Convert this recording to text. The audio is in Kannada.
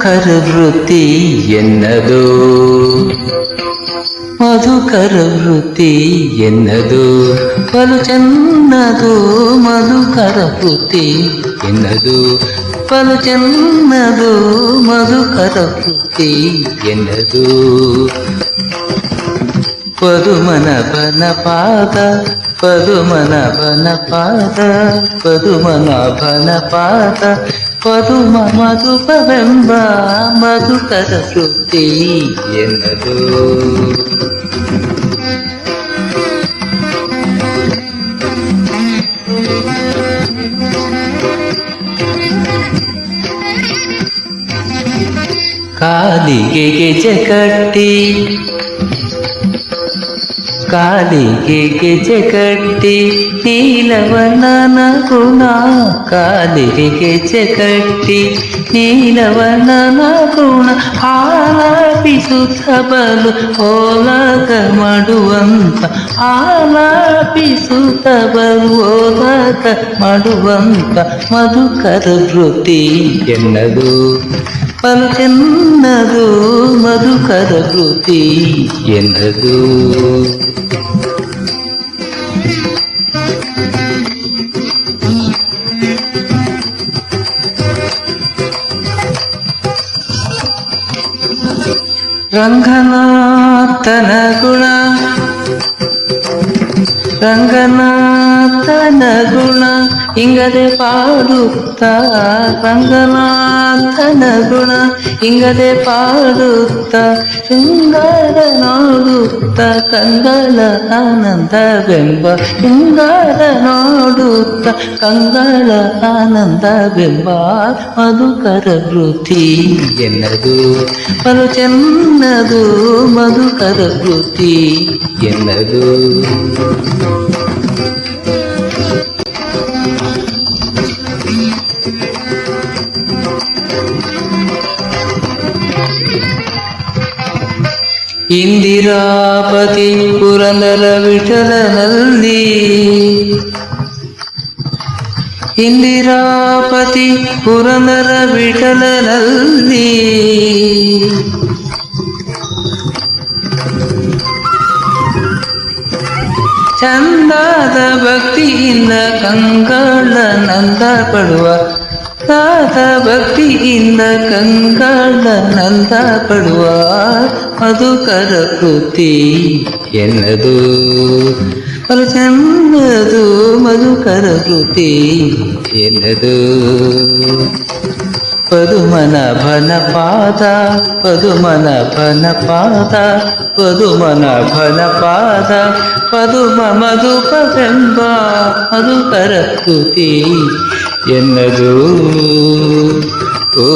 ಮಧುಕರ ವೃತ್ತಿ ಎನ್ನದು ಮಧುಕರ ವೃತ್ತಿ ಎನ್ನದು ಬಲು ಚೆನ್ನದು ಮಧುಕರ ವೃತ್ತಿ ಎನ್ನದು ಬಲು ಚೆನ್ನದು ಮಧುಕರ ವೃತ್ತಿ ಎನ್ನದು ಪದುಮನಭನ ಪಾದ ಪದುಮನಭನ ಪಾದ ಪದುಮನಭನ ಪಾದ ಪದುಮ ಮಧುಪವೆಂಬ ಮಧುಕರ ವೃತ್ತಿ ಎನ್ನದು ಕಾಲಿಗೆ ಗೆಜೆ ಕಟ್ಟಿ ಕಾಲಿಗೆ ಗೆಜೆ ಕಟ್ಟಿ ನೀಲವರ್ಣನ ಗುಣ ಕಾಲಿಗೆ ಗೆಜೆ ಕಟ್ಟಿ ನೀಲವರ್ಣನ ಗುಣ ಆಲಾಪಿಸುತ್ತ ಬಲು ಓಲಗ ಮಾಡುವಂತ ಆಲಾಪಿಸುತ್ತ ಬಲು ಓಲಗ ಮಾಡುವಂತ ಮಧುಕರ ವೃತ್ತಿ ಎನ್ನದು ಬಲು ಚೆನ್ನದು ಮಧುಕರ ವೃತ್ತಿ ಎನ್ನದು ರಂಗನಾಥನ ಗುಣ ರಂಗನಾಥನ ಗುಣ ಇಂಗದೆ ಪಾಡುತ್ತ ರಂಗನಾಥನ ಗುಣ ಇಂಗದೆ ಪಾಡುತ್ತ ಶೃಂಗಾರ ನೋಡುತ್ತ ಕಂಗಳ ಆನಂದವೆಂಬ ಶೃಂಗಾರ ನೋಡುತ್ತ ಕಂಗಳ ಆನಂದವೆಂಬ ಮಧುಕರ ವೃತ್ತಿ ಎನ್ನದು ಬಲು ಚೆನ್ನದು ಮಧುಕರ ವೃತ್ತಿ ಎನ್ನದು ಇಂದಿರಾಪತಿ ಪುರಂದರ ವಿಠಲನಲ್ಲಿ ಇಂದಿರಾಪತಿ ಪುರಂದರ ವಿಠಲನಲ್ಲಿ ಚಂದಾದ ಭಕ್ತಿಯಿಂದ ಕಂಗಳನಂದ ಪಡುವ ದಾದ ಭಕ್ತಿಯಿಂದ ಕಂಗಳನಂದ ಪಡುವ ಮಧುಕರ ವೃತ್ತಿ ಎನ್ನದು ಬಲು ಚೆನ್ನದು ಮಧುಕರ ವೃತ್ತಿ ಎನ್ನದು ಪದುಮನಭನ ಪಾದ ಪದುಮನಭನ ಪಾದ ಪದುಮನಭನ ಪಾದ ಪದುಮ ಮಧುಪವೆಂಬ ಮಧುಕರ ವೃತ್ತಿ ಎನ್ನದು ಓ